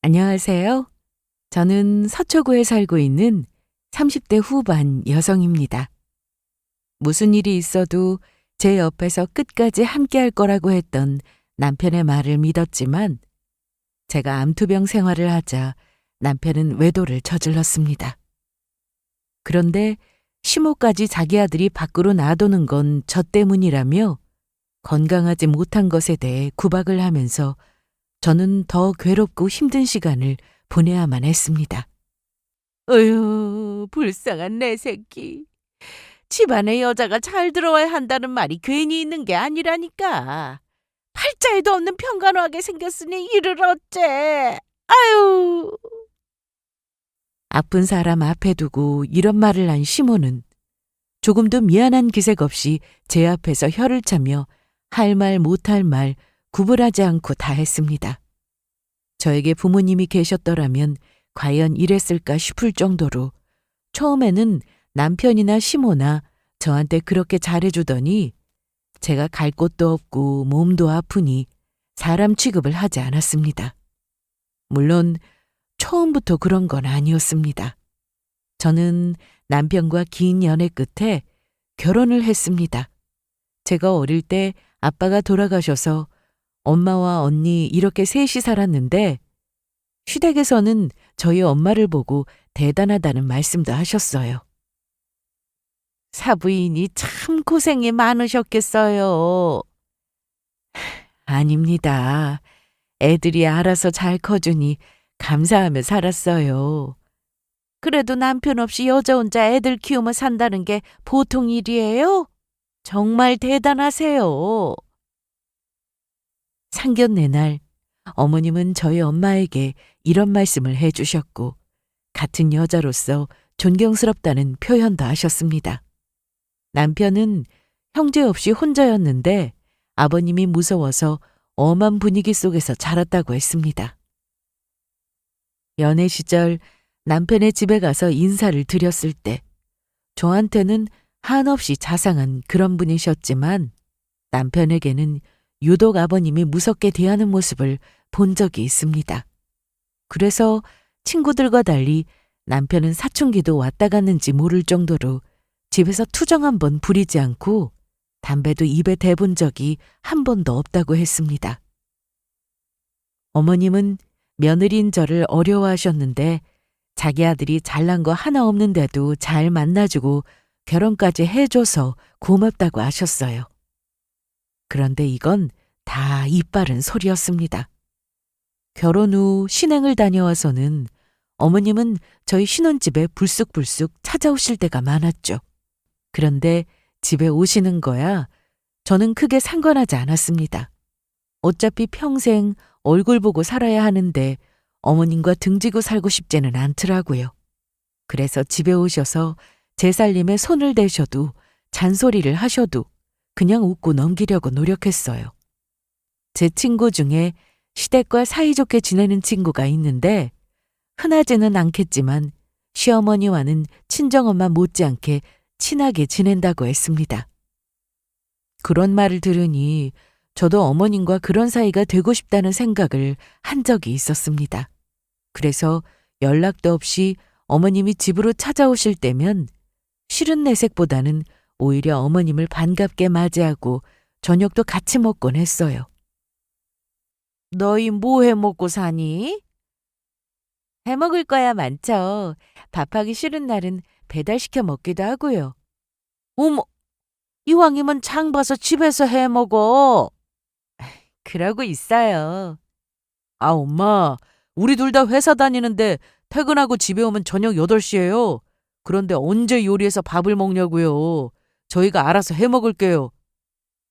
안녕하세요. 저는 서초구에 살고 있는 30대 후반 여성입니다. 무슨 일이 있어도 제 옆에서 끝까지 함께 할 거라고 했던 남편의 말을 믿었지만 제가 암투병 생활을 하자 남편은 외도를 저질렀습니다. 그런데 시모까지 자기 아들이 밖으로 놔두는 건 저 때문이라며 건강하지 못한 것에 대해 구박을 하면서 저는 더 괴롭고 힘든 시간을 보내야만 했습니다. 어휴, 불쌍한 내 새끼. 집안에 여자가 잘 들어와야 한다는 말이 괜히 있는 게 아니라니까. 팔자에도 없는 평간하게 생겼으니 이를 어째. 아유. 아픈 사람 앞에 두고 이런 말을 한 시모는 조금도 미안한 기색 없이 제 앞에서 혀를 차며 할 말 못할 말 구분하지 않고 다 했습니다. 저에게 부모님이 계셨더라면 과연 이랬을까 싶을 정도로 처음에는 남편이나 시모나 저한테 그렇게 잘해주더니 제가 갈 곳도 없고 몸도 아프니 사람 취급을 하지 않았습니다. 물론 처음부터 그런 건 아니었습니다. 저는 남편과 긴 연애 끝에 결혼을 했습니다. 제가 어릴 때 아빠가 돌아가셔서 엄마와 언니 이렇게 셋이 살았는데 시댁에서는 저희 엄마를 보고 대단하다는 말씀도 하셨어요. 사부인이 참 고생이 많으셨겠어요. 아닙니다. 애들이 알아서 잘 커주니 감사하며 살았어요. 그래도 남편 없이 여자 혼자 애들 키우며 산다는 게 보통 일이에요? 정말 대단하세요. 상견례 날 어머님은 저희 엄마에게 이런 말씀을 해주셨고 같은 여자로서 존경스럽다는 표현도 하셨습니다. 남편은 형제 없이 혼자였는데 아버님이 무서워서 엄한 분위기 속에서 자랐다고 했습니다. 연애 시절 남편의 집에 가서 인사를 드렸을 때 저한테는 한없이 자상한 그런 분이셨지만 남편에게는 유독 아버님이 무섭게 대하는 모습을 본 적이 있습니다. 그래서 친구들과 달리 남편은 사춘기도 왔다 갔는지 모를 정도로 집에서 투정 한 번 부리지 않고 담배도 입에 대본 적이 한 번도 없다고 했습니다. 어머님은 며느리인 저를 어려워하셨는데 자기 아들이 잘난 거 하나 없는데도 잘 만나주고 결혼까지 해줘서 고맙다고 하셨어요. 그런데 이건 다 이빠른 소리였습니다. 결혼 후 신행을 다녀와서는 어머님은 저희 신혼집에 불쑥불쑥 찾아오실 때가 많았죠. 그런데 집에 오시는 거야 저는 크게 상관하지 않았습니다. 어차피 평생 얼굴 보고 살아야 하는데 어머님과 등지고 살고 싶지는 않더라고요. 그래서 집에 오셔서 제 살림에 손을 대셔도 잔소리를 하셔도 그냥 웃고 넘기려고 노력했어요. 제 친구 중에 시댁과 사이좋게 지내는 친구가 있는데 흔하지는 않겠지만 시어머니와는 친정엄마 못지않게 친하게 지낸다고 했습니다. 그런 말을 들으니 저도 어머님과 그런 사이가 되고 싶다는 생각을 한 적이 있었습니다. 그래서 연락도 없이 어머님이 집으로 찾아오실 때면 싫은 내색보다는 오히려 어머님을 반갑게 맞이하고 저녁도 같이 먹곤 했어요. 너희 뭐 해먹고 사니? 해먹을 거야 많죠. 밥하기 싫은 날은 배달시켜 먹기도 하고요. 어머, 이왕이면 장 봐서 집에서 해먹어. 그러고 있어요. 아, 엄마, 우리 둘 다 회사 다니는데 퇴근하고 집에 오면 저녁 8시예요. 그런데 언제 요리해서 밥을 먹냐고요. 저희가 알아서 해먹을게요.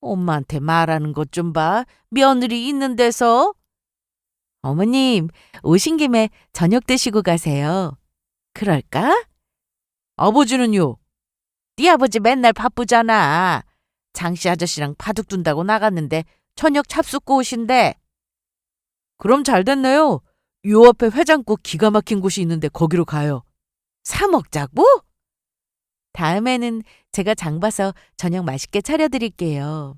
엄마한테 말하는 것 좀 봐. 며느리 있는 데서. 어머님, 오신 김에 저녁 드시고 가세요. 그럴까? 아버지는요? 네 아버지 맨날 바쁘잖아. 장씨 아저씨랑 바둑 둔다고 나갔는데 저녁 잡숫고 오신대. 그럼 잘 됐네요. 요 앞에 회장국 기가 막힌 곳이 있는데 거기로 가요. 사 먹자고? 다음에는 제가 장 봐서 저녁 맛있게 차려드릴게요.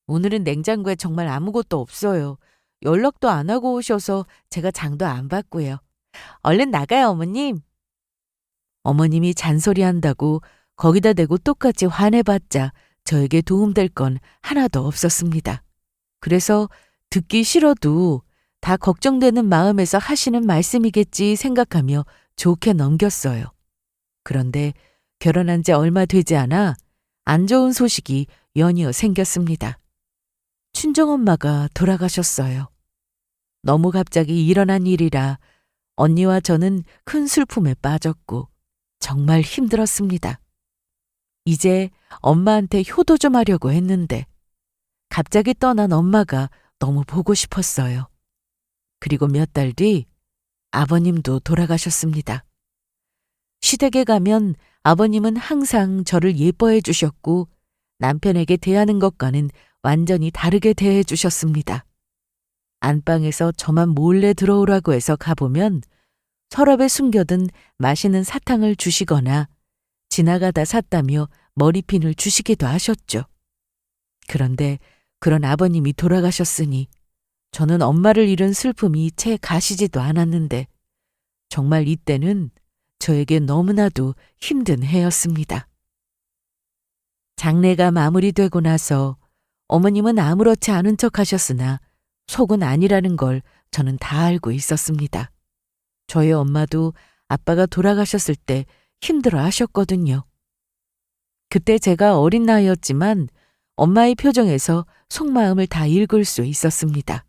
오늘은 냉장고에 정말 아무것도 없어요. 연락도 안 하고 오셔서 제가 장도 안 봤고요. 얼른 나가요, 어머님. 어머님이 잔소리한다고 거기다 대고 똑같이 화내봤자 저에게 도움될 건 하나도 없었습니다. 그래서 듣기 싫어도 다 걱정되는 마음에서 하시는 말씀이겠지 생각하며 좋게 넘겼어요. 그런데 결혼한 지 얼마 되지 않아 안 좋은 소식이 연이어 생겼습니다. 친정엄마가 돌아가셨어요. 너무 갑자기 일어난 일이라 언니와 저는 큰 슬픔에 빠졌고 정말 힘들었습니다. 이제 엄마한테 효도 좀 하려고 했는데 갑자기 떠난 엄마가 너무 보고 싶었어요. 그리고 몇 달 뒤 아버님도 돌아가셨습니다. 시댁에 가면 아버님은 항상 저를 예뻐해 주셨고 남편에게 대하는 것과는 완전히 다르게 대해 주셨습니다. 안방에서 저만 몰래 들어오라고 해서 가보면 서랍에 숨겨둔 맛있는 사탕을 주시거나 지나가다 샀다며 머리핀을 주시기도 하셨죠. 그런데 그런 아버님이 돌아가셨으니 저는 엄마를 잃은 슬픔이 채 가시지도 않았는데 정말 이때는 저에게 너무나도 힘든 해였습니다. 장례가 마무리되고 나서 어머님은 아무렇지 않은 척 하셨으나 속은 아니라는 걸 저는 다 알고 있었습니다. 저희 엄마도 아빠가 돌아가셨을 때 힘들어 하셨거든요. 그때 제가 어린 나이였지만 엄마의 표정에서 속마음을 다 읽을 수 있었습니다.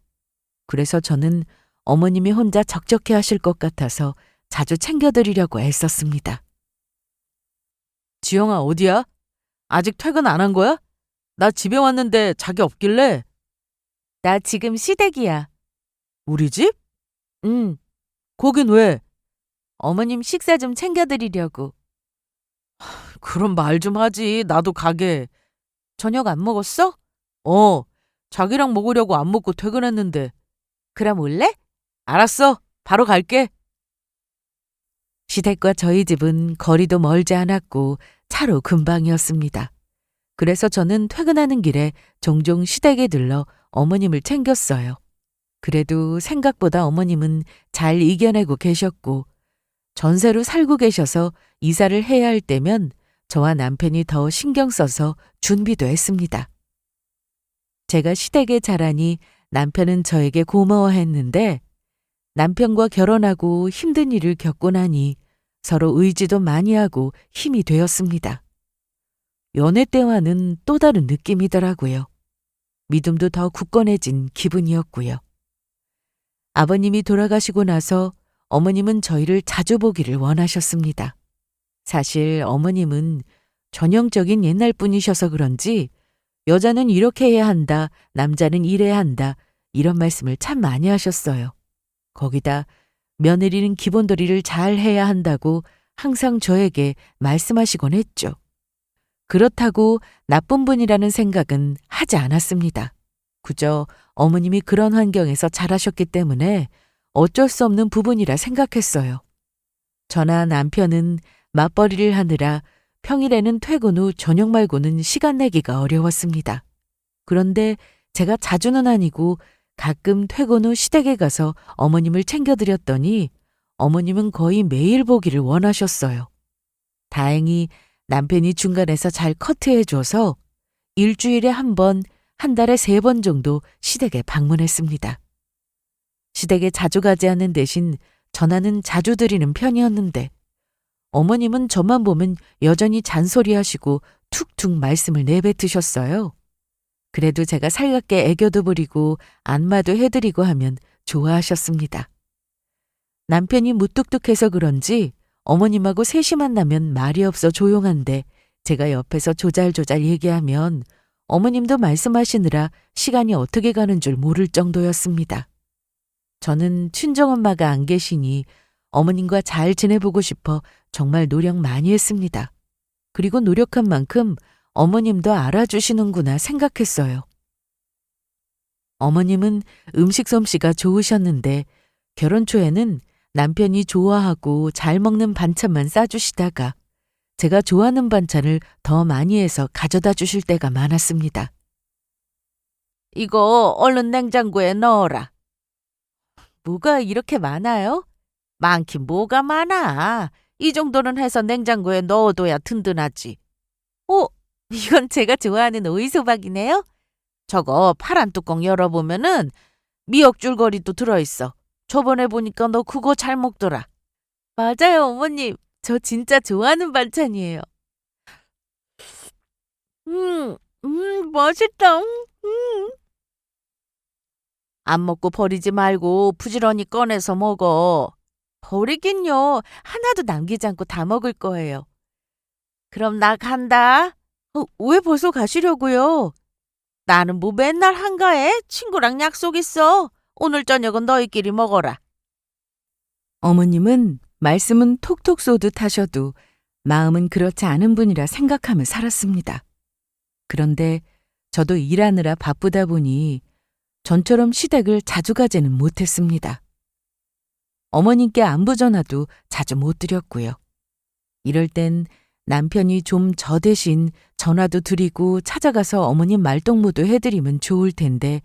그래서 저는 어머님이 혼자 적적해 하실 것 같아서 자주 챙겨드리려고 애썼습니다. 지영아, 어디야? 아직 퇴근 안 한 거야? 나 집에 왔는데 자기 없길래. 나 지금 시댁이야. 우리 집? 응. 거긴 왜? 어머님 식사 좀 챙겨드리려고. 그럼 말 좀 하지. 나도 가게. 저녁 안 먹었어? 자기랑 먹으려고 안 먹고 퇴근했는데. 그럼 올래? 알았어. 바로 갈게. 시댁과 저희 집은 거리도 멀지 않았고 차로 금방이었습니다. 그래서 저는 퇴근하는 길에 종종 시댁에 들러 어머님을 챙겼어요. 그래도 생각보다 어머님은 잘 이겨내고 계셨고 전세로 살고 계셔서 이사를 해야 할 때면 저와 남편이 더 신경 써서 준비도 했습니다. 제가 시댁에 자라니 남편은 저에게 고마워했는데 남편과 결혼하고 힘든 일을 겪고 나니 서로 의지도 많이 하고 힘이 되었습니다. 연애 때와는 또 다른 느낌이더라고요. 믿음도 더 굳건해진 기분이었고요. 아버님이 돌아가시고 나서 어머님은 저희를 자주 보기를 원하셨습니다. 사실 어머님은 전형적인 옛날 분이셔서 그런지 여자는 이렇게 해야 한다, 남자는 이래야 한다 이런 말씀을 참 많이 하셨어요. 거기다 며느리는 기본돌이를 잘 해야 한다고 항상 저에게 말씀하시곤 했죠. 그렇다고 나쁜 분이라는 생각은 하지 않았습니다. 그저 어머님이 그런 환경에서 자라셨기 때문에 어쩔 수 없는 부분이라 생각했어요. 저나 남편은 맞벌이를 하느라 평일에는 퇴근 후 저녁 말고는 시간 내기가 어려웠습니다. 그런데 제가 자주는 아니고 가끔 퇴근 후 시댁에 가서 어머님을 챙겨드렸더니 어머님은 거의 매일 보기를 원하셨어요. 다행히 남편이 중간에서 잘 커트해줘서 일주일에 한 번, 한 달에 3번 정도 시댁에 방문했습니다. 시댁에 자주 가지 않는 대신 전화는 자주 드리는 편이었는데 어머님은 저만 보면 여전히 잔소리하시고 툭툭 말씀을 내뱉으셨어요. 그래도 제가 살갑게 애교도 부리고 안마도 해드리고 하면 좋아하셨습니다. 남편이 무뚝뚝해서 그런지 어머님하고 셋이 만나면 말이 없어 조용한데 제가 옆에서 조잘조잘 얘기하면 어머님도 말씀하시느라 시간이 어떻게 가는 줄 모를 정도였습니다. 저는 친정엄마가 안 계시니 어머님과 잘 지내보고 싶어 정말 노력 많이 했습니다. 그리고 노력한 만큼 어머님도 알아주시는구나 생각했어요. 어머님은 음식 솜씨가 좋으셨는데 결혼 초에는 남편이 좋아하고 잘 먹는 반찬만 싸주시다가 제가 좋아하는 반찬을 더 많이 해서 가져다 주실 때가 많았습니다. 이거 얼른 냉장고에 넣어라. 뭐가 이렇게 많아요? 많긴 뭐가 많아. 이 정도는 해서 냉장고에 넣어둬야 든든하지. 어, 이건 제가 좋아하는 오이소박이네요. 저거 파란 뚜껑 열어보면은 미역 줄거리도 들어있어. 저번에 보니까 너 그거 잘 먹더라. 맞아요, 어머님. 저 진짜 좋아하는 반찬이에요. 맛있다. 안 먹고 버리지 말고 부지런히 꺼내서 먹어. 버리긴요. 하나도 남기지 않고 다 먹을 거예요. 그럼 나 간다. 왜 벌써 가시려고요? 나는 뭐 맨날 한가해? 친구랑 약속 있어. 오늘 저녁은 너희끼리 먹어라. 어머님은 말씀은 톡톡 쏘듯 하셔도 마음은 그렇지 않은 분이라 생각하며 살았습니다. 그런데 저도 일하느라 바쁘다 보니 전처럼 시댁을 자주 가지는 못했습니다. 어머님께 안부 전화도 자주 못 드렸고요. 이럴 땐 남편이 좀 저 대신 전화도 드리고 찾아가서 어머님 말동무도 해드리면 좋을 텐데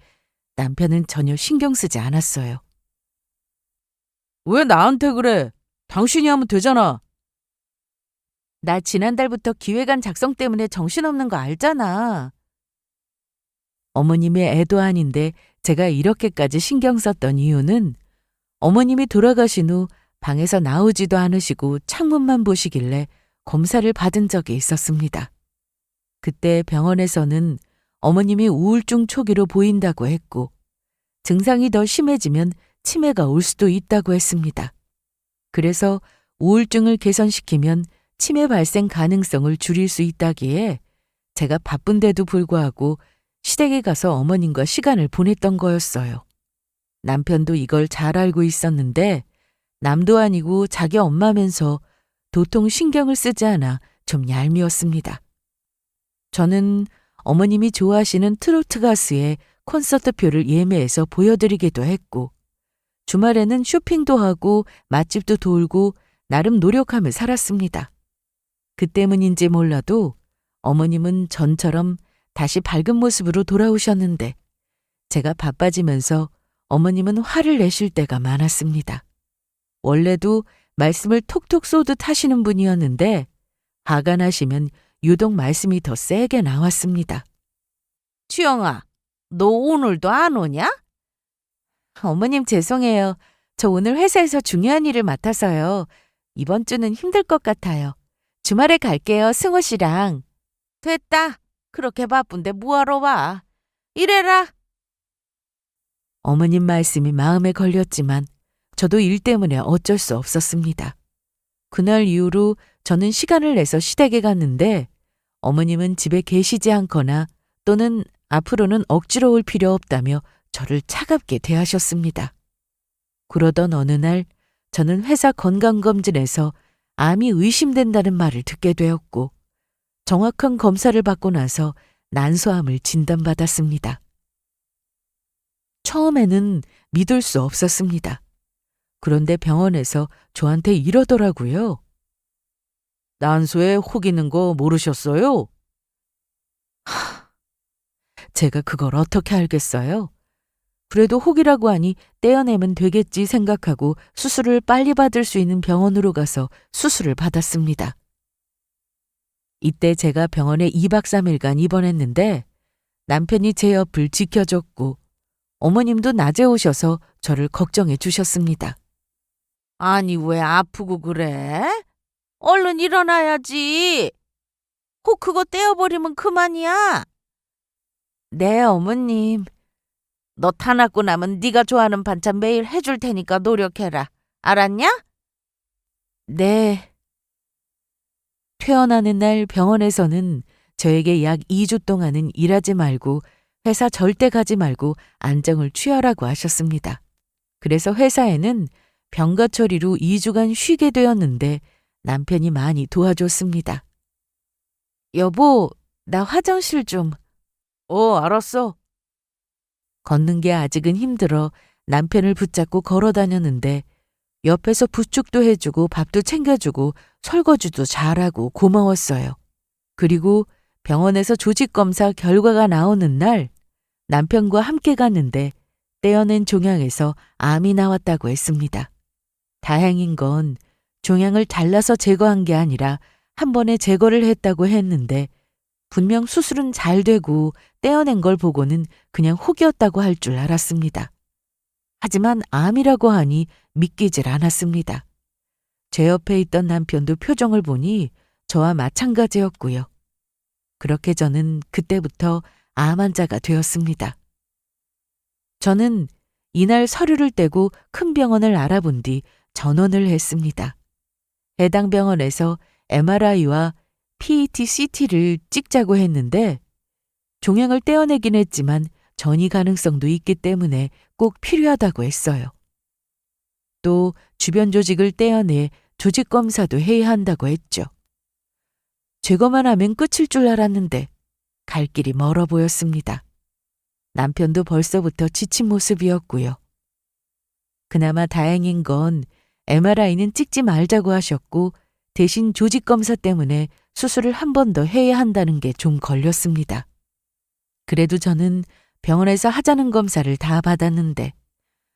남편은 전혀 신경 쓰지 않았어요. 왜 나한테 그래? 당신이 하면 되잖아. 나 지난달부터 기획안 작성 때문에 정신없는 거 알잖아. 어머님의 애도 아닌데 제가 이렇게까지 신경 썼던 이유는 어머님이 돌아가신 후 방에서 나오지도 않으시고 창문만 보시길래 검사를 받은 적이 있었습니다. 그때 병원에서는 어머님이 우울증 초기로 보인다고 했고 증상이 더 심해지면 치매가 올 수도 있다고 했습니다. 그래서 우울증을 개선시키면 치매 발생 가능성을 줄일 수 있다기에 제가 바쁜데도 불구하고 시댁에 가서 어머님과 시간을 보냈던 거였어요. 남편도 이걸 잘 알고 있었는데 남도 아니고 자기 엄마면서 도통 신경을 쓰지 않아 좀 얄미웠습니다. 저는 어머님이 좋아하시는 트로트 가수의 콘서트표를 예매해서 보여드리기도 했고 주말에는 쇼핑도 하고 맛집도 돌고 나름 노력하며 살았습니다. 그 때문인지 몰라도 어머님은 전처럼 다시 밝은 모습으로 돌아오셨는데 제가 바빠지면서 어머님은 화를 내실 때가 많았습니다. 원래도 말씀을 톡톡 쏘듯 하시는 분이었는데 화가 나시면 유독 말씀이 더 세게 나왔습니다. 주영아, 너 오늘도 안 오냐? 어머님 죄송해요. 저 오늘 회사에서 중요한 일을 맡아서요. 이번 주는 힘들 것 같아요. 주말에 갈게요, 승호 씨랑. 됐다. 그렇게 바쁜데 뭐하러 와. 이래라. 어머님 말씀이 마음에 걸렸지만 저도 일 때문에 어쩔 수 없었습니다. 그날 이후로 저는 시간을 내서 시댁에 갔는데 어머님은 집에 계시지 않거나 또는 앞으로는 억지로 올 필요 없다며 저를 차갑게 대하셨습니다. 그러던 어느 날 저는 회사 건강검진에서 암이 의심된다는 말을 듣게 되었고 정확한 검사를 받고 나서 난소암을 진단받았습니다. 처음에는 믿을 수 없었습니다. 그런데 병원에서 저한테 이러더라고요. 난소에 혹 있는 거 모르셨어요? 제가 그걸 어떻게 알겠어요? 그래도 혹이라고 하니 떼어내면 되겠지 생각하고 수술을 빨리 받을 수 있는 병원으로 가서 수술을 받았습니다. 이때 제가 병원에 2박 3일간 입원했는데 남편이 제 옆을 지켜줬고 어머님도 낮에 오셔서 저를 걱정해 주셨습니다. 아니 왜 아프고 그래? 얼른 일어나야지. 혹 그거 떼어버리면 그만이야. 네 어머님. 너 타 낳고 나면 네가 좋아하는 반찬 매일 해줄 테니까 노력해라. 알았냐? 네. 퇴원하는 날 병원에서는 저에게 약 2주 동안은 일하지 말고 회사 절대 가지 말고 안정을 취하라고 하셨습니다. 그래서 회사에는 병가 처리로 2주간 쉬게 되었는데 남편이 많이 도와줬습니다. 여보, 나 화장실 좀. 알았어. 걷는 게 아직은 힘들어 남편을 붙잡고 걸어 다녔는데 옆에서 부축도 해주고 밥도 챙겨주고 설거지도 잘하고 고마웠어요. 그리고 병원에서 조직검사 결과가 나오는 날 남편과 함께 갔는데 떼어낸 종양에서 암이 나왔다고 했습니다. 다행인 건 종양을 잘라서 제거한 게 아니라 한 번에 제거를 했다고 했는데 분명 수술은 잘 되고 떼어낸 걸 보고는 그냥 혹이었다고 할 줄 알았습니다. 하지만 암이라고 하니 믿기질 않았습니다. 제 옆에 있던 남편도 표정을 보니 저와 마찬가지였고요. 그렇게 저는 그때부터 암 환자가 되었습니다. 저는 이날 서류를 떼고 큰 병원을 알아본 뒤 전원을 했습니다. 해당 병원에서 MRI와 PET-CT를 찍자고 했는데 종양을 떼어내긴 했지만 전이 가능성도 있기 때문에 꼭 필요하다고 했어요. 또 주변 조직을 떼어내 조직 검사도 해야 한다고 했죠. 제거만 하면 끝일 줄 알았는데 갈 길이 멀어 보였습니다. 남편도 벌써부터 지친 모습이었고요. 그나마 다행인 건 MRI는 찍지 말자고 하셨고 대신 조직 검사 때문에 수술을 한 번 더 해야 한다는 게 좀 걸렸습니다. 그래도 저는 병원에서 하자는 검사를 다 받았는데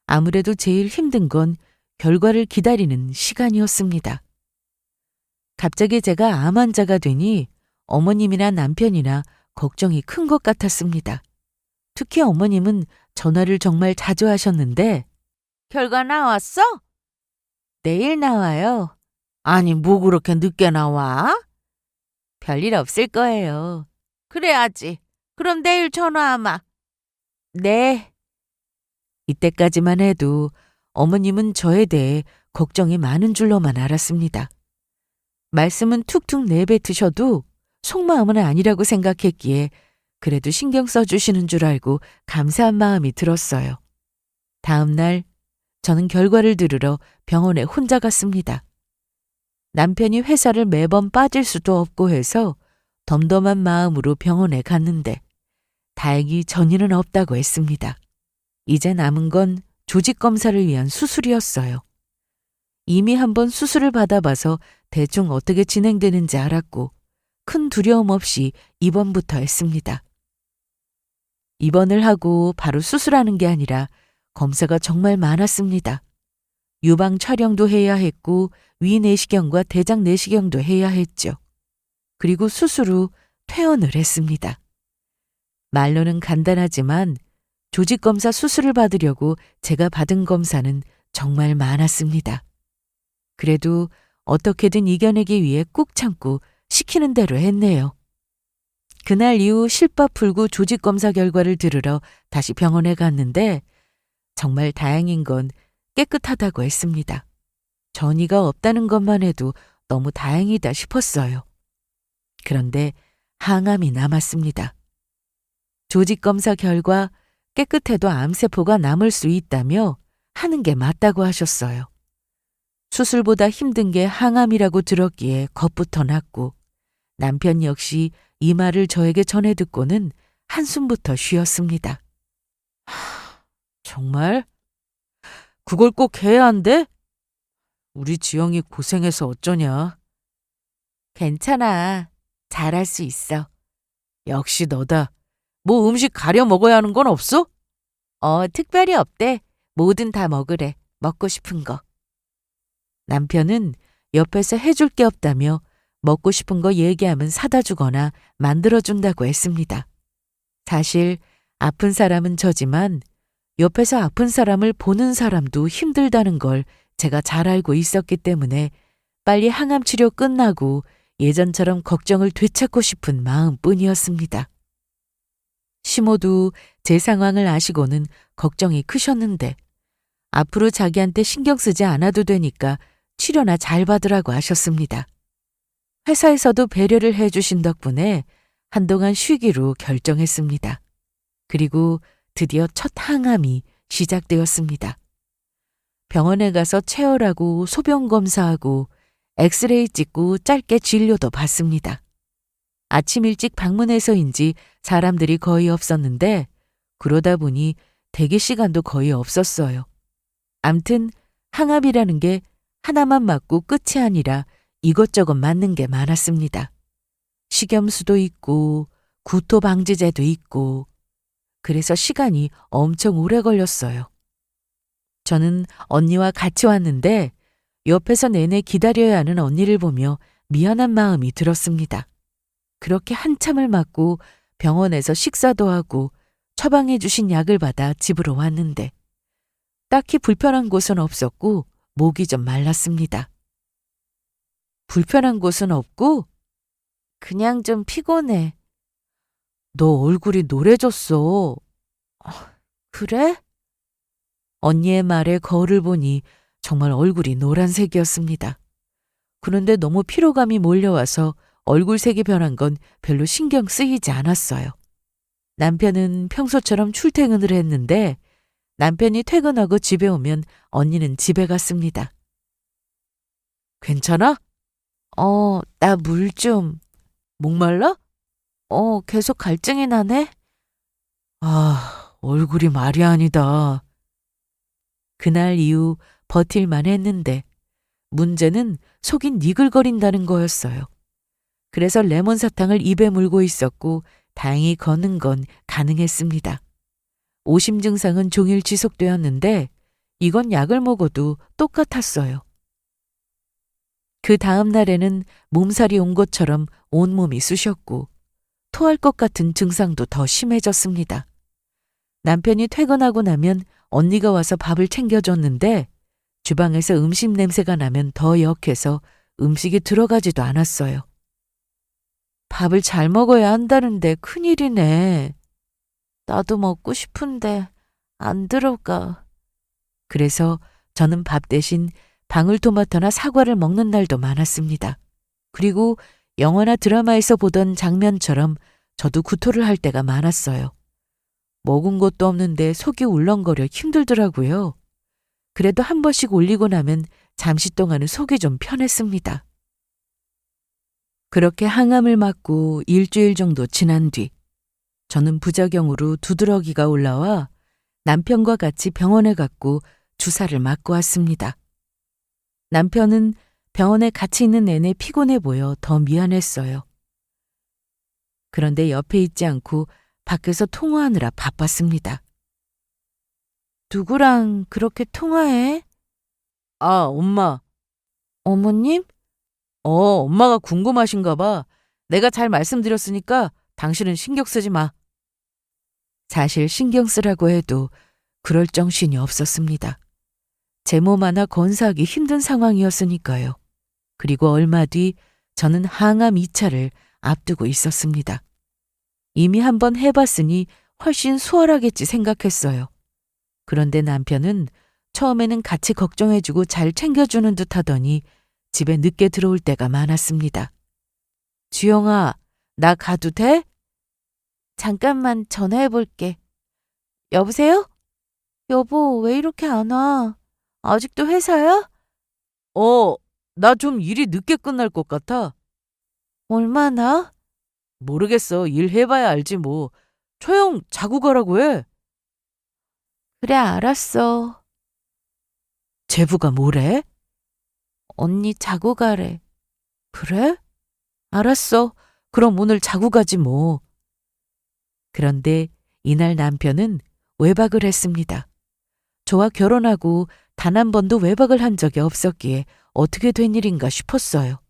아무래도 제일 힘든 건 결과를 기다리는 시간이었습니다. 갑자기 제가 암 환자가 되니 어머님이나 남편이나 걱정이 큰 것 같았습니다. 특히 어머님은 전화를 정말 자주 하셨는데 결과 나왔어? 내일 나와요. 아니, 뭐 그렇게 늦게 나와? 별일 없을 거예요. 그래야지. 그럼 내일 전화하마. 네. 이때까지만 해도 어머님은 저에 대해 걱정이 많은 줄로만 알았습니다. 말씀은 툭툭 내뱉으셔도 속마음은 아니라고 생각했기에 그래도 신경 써주시는 줄 알고 감사한 마음이 들었어요. 다음 날 저는 결과를 들으러 병원에 혼자 갔습니다. 남편이 회사를 매번 빠질 수도 없고 해서 덤덤한 마음으로 병원에 갔는데 다행히 전이는 없다고 했습니다. 이제 남은 건 조직 검사를 위한 수술이었어요. 이미 한번 수술을 받아봐서 대충 어떻게 진행되는지 알았고 큰 두려움 없이 입원부터 했습니다. 입원을 하고 바로 수술하는 게 아니라 검사가 정말 많았습니다. 유방 촬영도 해야 했고 위 내시경과 대장 내시경도 해야 했죠. 그리고 수술 후 퇴원을 했습니다. 말로는 간단하지만 조직검사 수술을 받으려고 제가 받은 검사는 정말 많았습니다. 그래도 어떻게든 이겨내기 위해 꾹 참고 시키는 대로 했네요. 그날 이후 실밥 풀고 조직검사 결과를 들으러 다시 병원에 갔는데 정말 다행인 건 깨끗하다고 했습니다. 전이가 없다는 것만 해도 너무 다행이다 싶었어요. 그런데 항암이 남았습니다. 조직검사 결과 깨끗해도 암세포가 남을 수 있다며 하는 게 맞다고 하셨어요. 수술보다 힘든 게 항암이라고 들었기에 겁부터 났고 남편 역시 이 말을 저에게 전해 듣고는 한숨부터 쉬었습니다. 정말? 그걸 꼭 해야 한대? 우리 지영이 고생해서 어쩌냐? 괜찮아. 잘할 수 있어. 역시 너다. 뭐 음식 가려 먹어야 하는 건 없어? 특별히 없대. 뭐든 다 먹으래. 먹고 싶은 거. 남편은 옆에서 해줄 게 없다며 먹고 싶은 거 얘기하면 사다 주거나 만들어준다고 했습니다. 사실 아픈 사람은 저지만 옆에서 아픈 사람을 보는 사람도 힘들다는 걸 제가 잘 알고 있었기 때문에 빨리 항암 치료 끝나고 예전처럼 걱정을 되찾고 싶은 마음뿐이었습니다. 시모도 제 상황을 아시고는 걱정이 크셨는데 앞으로 자기한테 신경 쓰지 않아도 되니까 치료나 잘 받으라고 하셨습니다. 회사에서도 배려를 해주신 덕분에 한동안 쉬기로 결정했습니다. 그리고 드디어 첫 항암이 시작되었습니다. 병원에 가서 체열하고 소변 검사하고 엑스레이 찍고 짧게 진료도 받습니다. 아침 일찍 방문해서인지 사람들이 거의 없었는데 그러다 보니 대기 시간도 거의 없었어요. 암튼 항암이라는 게 하나만 맞고 끝이 아니라 이것저것 맞는 게 많았습니다. 식염수도 있고 구토 방지제도 있고 그래서 시간이 엄청 오래 걸렸어요. 저는 언니와 같이 왔는데 옆에서 내내 기다려야 하는 언니를 보며 미안한 마음이 들었습니다. 그렇게 한참을 맞고 병원에서 식사도 하고 처방해 주신 약을 받아 집으로 왔는데 딱히 불편한 곳은 없었고 목이 좀 말랐습니다. 불편한 곳은 없고 그냥 좀 피곤해. 너 얼굴이 노래졌어. 그래? 언니의 말에 거울을 보니 정말 얼굴이 노란색이었습니다. 그런데 너무 피로감이 몰려와서 얼굴색이 변한 건 별로 신경 쓰이지 않았어요. 남편은 평소처럼 출퇴근을 했는데 남편이 퇴근하고 집에 오면 언니는 집에 갔습니다. 괜찮아? 나 물 좀. 목말라? 계속 갈증이 나네? 얼굴이 말이 아니다. 그날 이후 버틸만 했는데 문제는 속이 니글거린다는 거였어요. 그래서 레몬 사탕을 입에 물고 있었고 다행히 걷는 건 가능했습니다. 오심 증상은 종일 지속되었는데 이건 약을 먹어도 똑같았어요. 그 다음 날에는 몸살이 온 것처럼 온몸이 쑤셨고 토할 것 같은 증상도 더 심해졌습니다. 남편이 퇴근하고 나면 언니가 와서 밥을 챙겨줬는데 주방에서 음식 냄새가 나면 더 역해서 음식이 들어가지도 않았어요. 밥을 잘 먹어야 한다는데 큰일이네. 나도 먹고 싶은데 안 들어가. 그래서 저는 밥 대신 방울토마토나 사과를 먹는 날도 많았습니다. 그리고 영화나 드라마에서 보던 장면처럼 저도 구토를 할 때가 많았어요. 먹은 것도 없는데 속이 울렁거려 힘들더라고요. 그래도 한 번씩 올리고 나면 잠시 동안은 속이 좀 편했습니다. 그렇게 항암을 맞고 일주일 정도 지난 뒤 저는 부작용으로 두드러기가 올라와 남편과 같이 병원에 갔고 주사를 맞고 왔습니다. 남편은 병원에 같이 있는 내내 피곤해 보여 더 미안했어요. 그런데 옆에 있지 않고 밖에서 통화하느라 바빴습니다. 누구랑 그렇게 통화해? 엄마. 어머님? 엄마가 궁금하신가 봐. 내가 잘 말씀드렸으니까 당신은 신경 쓰지 마. 사실 신경 쓰라고 해도 그럴 정신이 없었습니다. 제 몸 하나 건사하기 힘든 상황이었으니까요. 그리고 얼마 뒤 저는 항암 2차를 앞두고 있었습니다. 이미 한번 해봤으니 훨씬 수월하겠지 생각했어요. 그런데 남편은 처음에는 같이 걱정해주고 잘 챙겨주는 듯 하더니 집에 늦게 들어올 때가 많았습니다. 주영아, 나 가도 돼? 잠깐만 전화해볼게. 여보세요? 여보, 왜 이렇게 안 와? 아직도 회사야? 나 좀 일이 늦게 끝날 것 같아. 얼마나? 모르겠어. 일 해봐야 알지 뭐. 초영 자고 가라고 해. 그래, 알았어. 제부가 뭐래? 언니 자고 가래. 그래? 알았어. 그럼 오늘 자고 가지 뭐. 그런데 이날 남편은 외박을 했습니다. 저와 결혼하고 단 한 번도 외박을 한 적이 없었기에 어떻게 된 일인가 싶었어요.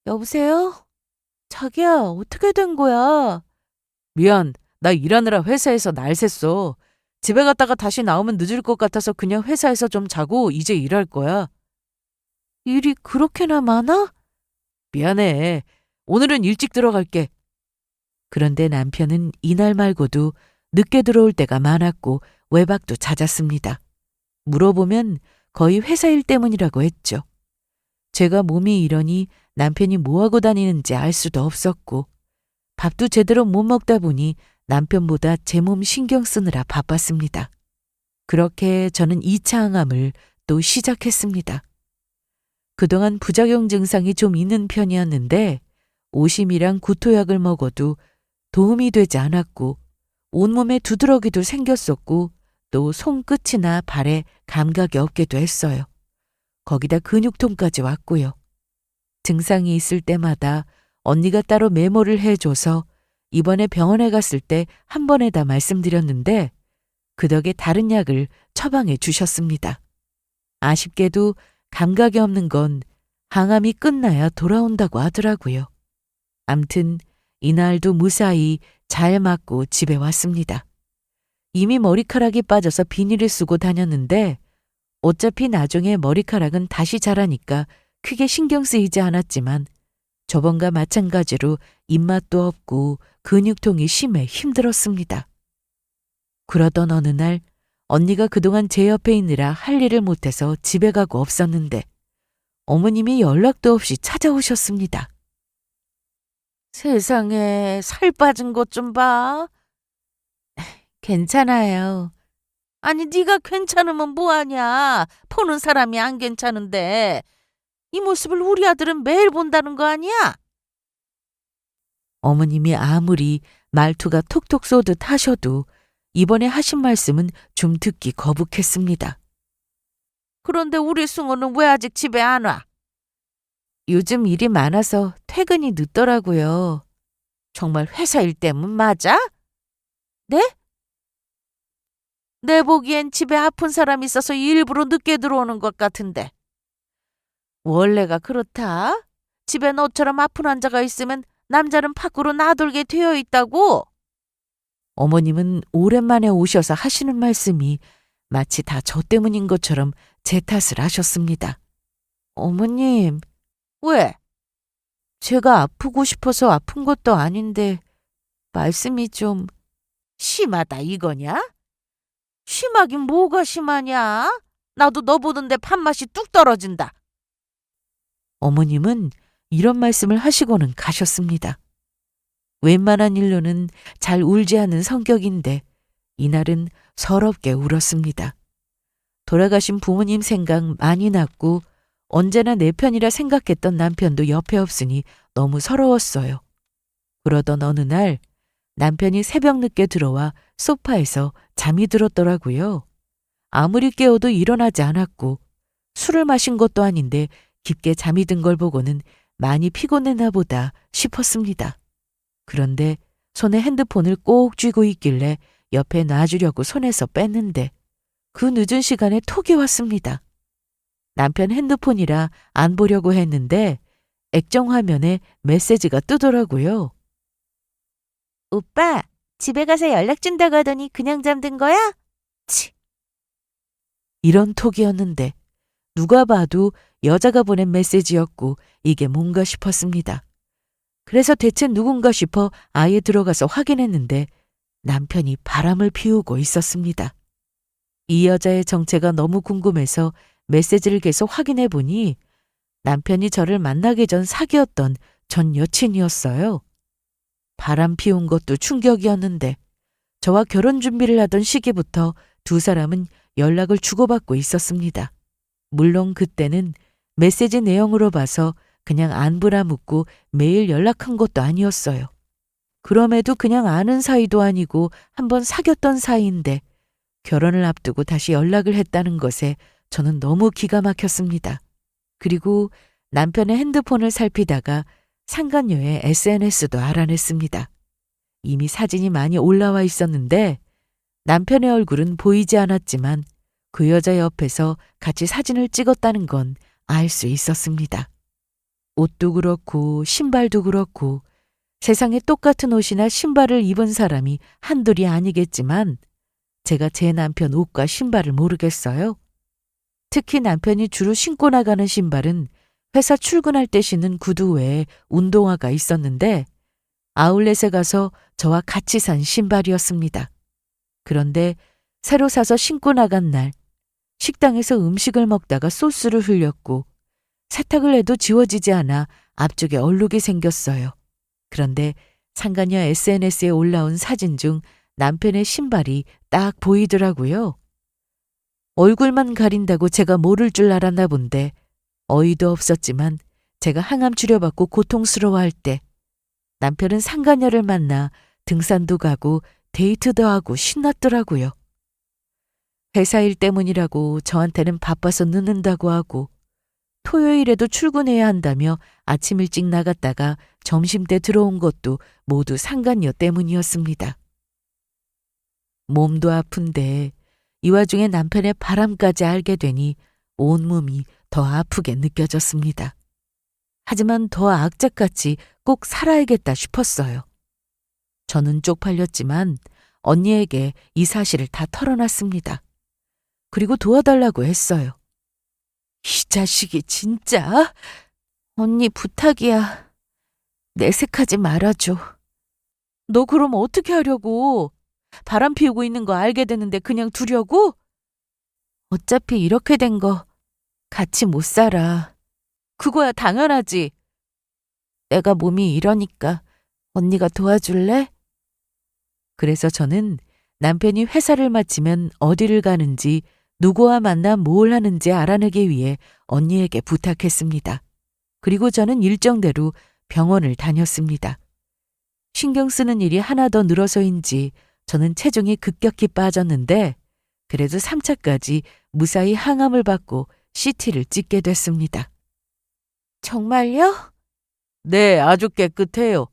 여보세요? 자기야, 어떻게 된 거야? 미안, 나 일하느라 회사에서 날 샜어. 집에 갔다가 다시 나오면 늦을 것 같아서 그냥 회사에서 좀 자고 이제 일할 거야. 일이 그렇게나 많아? 미안해. 오늘은 일찍 들어갈게. 그런데 남편은 이날 말고도 늦게 들어올 때가 많았고 외박도 잦았습니다. 물어보면 거의 회사 일 때문이라고 했죠. 제가 몸이 이러니 남편이 뭐하고 다니는지 알 수도 없었고 밥도 제대로 못 먹다 보니 남편보다 제 몸 신경 쓰느라 바빴습니다. 그렇게 저는 2차 항암을 또 시작했습니다. 그동안 부작용 증상이 좀 있는 편이었는데 오심이랑 구토약을 먹어도 도움이 되지 않았고 온몸에 두드러기도 생겼었고 또 손끝이나 발에 감각이 없기도 했어요. 거기다 근육통까지 왔고요. 증상이 있을 때마다 언니가 따로 메모를 해줘서 이번에 병원에 갔을 때 한 번에 다 말씀드렸는데 그 덕에 다른 약을 처방해 주셨습니다. 아쉽게도 감각이 없는 건 항암이 끝나야 돌아온다고 하더라고요. 암튼 이날도 무사히 잘 맞고 집에 왔습니다. 이미 머리카락이 빠져서 비닐을 쓰고 다녔는데 어차피 나중에 머리카락은 다시 자라니까 크게 신경 쓰이지 않았지만 저번과 마찬가지로 입맛도 없고 근육통이 심해 힘들었습니다. 그러던 어느 날 언니가 그동안 제 옆에 있느라 할 일을 못해서 집에 가고 없었는데 어머님이 연락도 없이 찾아오셨습니다. 세상에 살 빠진 것 좀 봐. 괜찮아요. 아니 네가 괜찮으면 뭐하냐. 보는 사람이 안 괜찮은데 이 모습을 우리 아들은 매일 본다는 거 아니야? 어머님이 아무리 말투가 톡톡 쏘듯 하셔도 이번에 하신 말씀은 좀 듣기 거북했습니다. 그런데 우리 승호는 왜 아직 집에 안 와? 요즘 일이 많아서 퇴근이 늦더라고요. 정말 회사 일 때문 맞아? 네? 내 보기엔 집에 아픈 사람 있어서 일부러 늦게 들어오는 것 같은데. 원래가 그렇다. 집에 너처럼 아픈 환자가 있으면 남자는 밖으로 나돌게 되어 있다고. 어머님은 오랜만에 오셔서 하시는 말씀이 마치 다 저 때문인 것처럼 제 탓을 하셨습니다. 어머님, 왜? 제가 아프고 싶어서 아픈 것도 아닌데 말씀이 좀 심하다 이거냐? 심하긴 뭐가 심하냐? 나도 너 보는데 밥맛이 뚝 떨어진다. 어머님은 이런 말씀을 하시고는 가셨습니다. 웬만한 일로는 잘 울지 않는 성격인데 이날은 서럽게 울었습니다. 돌아가신 부모님 생각 많이 났고 언제나 내 편이라 생각했던 남편도 옆에 없으니 너무 서러웠어요. 그러던 어느 날 남편이 새벽 늦게 들어와 소파에서 잠이 들었더라고요. 아무리 깨워도 일어나지 않았고 술을 마신 것도 아닌데 깊게 잠이 든 걸 보고는 많이 피곤했나 보다 싶었습니다. 그런데 손에 핸드폰을 꼭 쥐고 있길래 옆에 놔주려고 손에서 뺐는데 그 늦은 시간에 톡이 왔습니다. 남편 핸드폰이라 안 보려고 했는데 액정 화면에 메시지가 뜨더라고요. 오빠, 집에 가서 연락 준다고 하더니 그냥 잠든 거야? 치. 이런 톡이었는데 누가 봐도 여자가 보낸 메시지였고 이게 뭔가 싶었습니다. 그래서 대체 누군가 싶어 아예 들어가서 확인했는데 남편이 바람을 피우고 있었습니다. 이 여자의 정체가 너무 궁금해서 메시지를 계속 확인해 보니 남편이 저를 만나기 전 사귀었던 전 여친이었어요. 바람 피운 것도 충격이었는데 저와 결혼 준비를 하던 시기부터 두 사람은 연락을 주고받고 있었습니다. 물론 그때는 메시지 내용으로 봐서 그냥 안부라 묻고 매일 연락한 것도 아니었어요. 그럼에도 그냥 아는 사이도 아니고 한번 사귀었던 사이인데 결혼을 앞두고 다시 연락을 했다는 것에 저는 너무 기가 막혔습니다. 그리고 남편의 핸드폰을 살피다가 상간녀의 SNS도 알아냈습니다. 이미 사진이 많이 올라와 있었는데 남편의 얼굴은 보이지 않았지만 그 여자 옆에서 같이 사진을 찍었다는 건 알 수 있었습니다. 옷도 그렇고 신발도 그렇고 세상에 똑같은 옷이나 신발을 입은 사람이 한둘이 아니겠지만 제가 제 남편 옷과 신발을 모르겠어요. 특히 남편이 주로 신고 나가는 신발은 회사 출근할 때 신는 구두 외에 운동화가 있었는데 아울렛에 가서 저와 같이 산 신발이었습니다. 그런데 새로 사서 신고 나간 날 식당에서 음식을 먹다가 소스를 흘렸고 세탁을 해도 지워지지 않아 앞쪽에 얼룩이 생겼어요. 그런데 상간녀 SNS에 올라온 사진 중 남편의 신발이 딱 보이더라고요. 얼굴만 가린다고 제가 모를 줄 알았나 본데 어이도 없었지만 제가 항암 치료받고 고통스러워할 때 남편은 상간녀를 만나 등산도 가고 데이트도 하고 신났더라고요. 회사 일 때문이라고 저한테는 바빠서 늦는다고 하고 토요일에도 출근해야 한다며 아침 일찍 나갔다가 점심때 들어온 것도 모두 상간녀 때문이었습니다. 몸도 아픈데 이 와중에 남편의 바람까지 알게 되니 온몸이 더 아프게 느껴졌습니다. 하지만 더 악착같이 꼭 살아야겠다 싶었어요. 저는 쪽팔렸지만 언니에게 이 사실을 다 털어놨습니다. 그리고 도와달라고 했어요. 이 자식이 진짜? 언니 부탁이야. 내색하지 말아줘. 너 그럼 어떻게 하려고? 바람 피우고 있는 거 알게 되는데 그냥 두려고? 어차피 이렇게 된 거 같이 못 살아. 그거야 당연하지. 내가 몸이 이러니까 언니가 도와줄래? 그래서 저는 남편이 회사를 마치면 어디를 가는지 누구와 만나 뭘 하는지 알아내기 위해 언니에게 부탁했습니다. 그리고 저는 일정대로 병원을 다녔습니다. 신경 쓰는 일이 하나 더 늘어서인지 저는 체중이 급격히 빠졌는데 그래도 3차까지 무사히 항암을 받고 CT를 찍게 됐습니다. 정말요? 네, 아주 깨끗해요.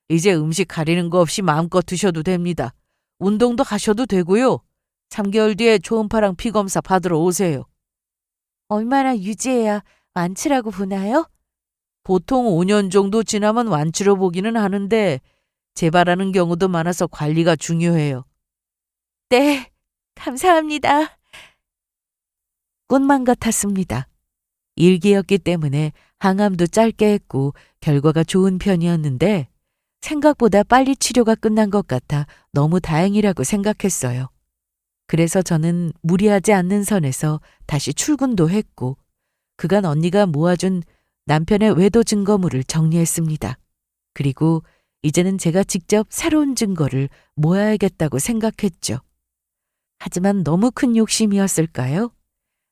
이제 음식 가리는 거 없이 마음껏 드셔도 됩니다. 운동도 하셔도 되고요. 3개월 뒤에 초음파랑 피검사 받으러 오세요. 얼마나 유지해야 완치라고 보나요? 보통 5년 정도 지나면 완치로 보기는 하는데 재발하는 경우도 많아서 관리가 중요해요. 네, 감사합니다. 꿈만 같았습니다. 일기였기 때문에 항암도 짧게 했고 결과가 좋은 편이었는데 생각보다 빨리 치료가 끝난 것 같아 너무 다행이라고 생각했어요. 그래서 저는 무리하지 않는 선에서 다시 출근도 했고 그간 언니가 모아준 남편의 외도 증거물을 정리했습니다. 그리고 이제는 제가 직접 새로운 증거를 모아야겠다고 생각했죠. 하지만 너무 큰 욕심이었을까요?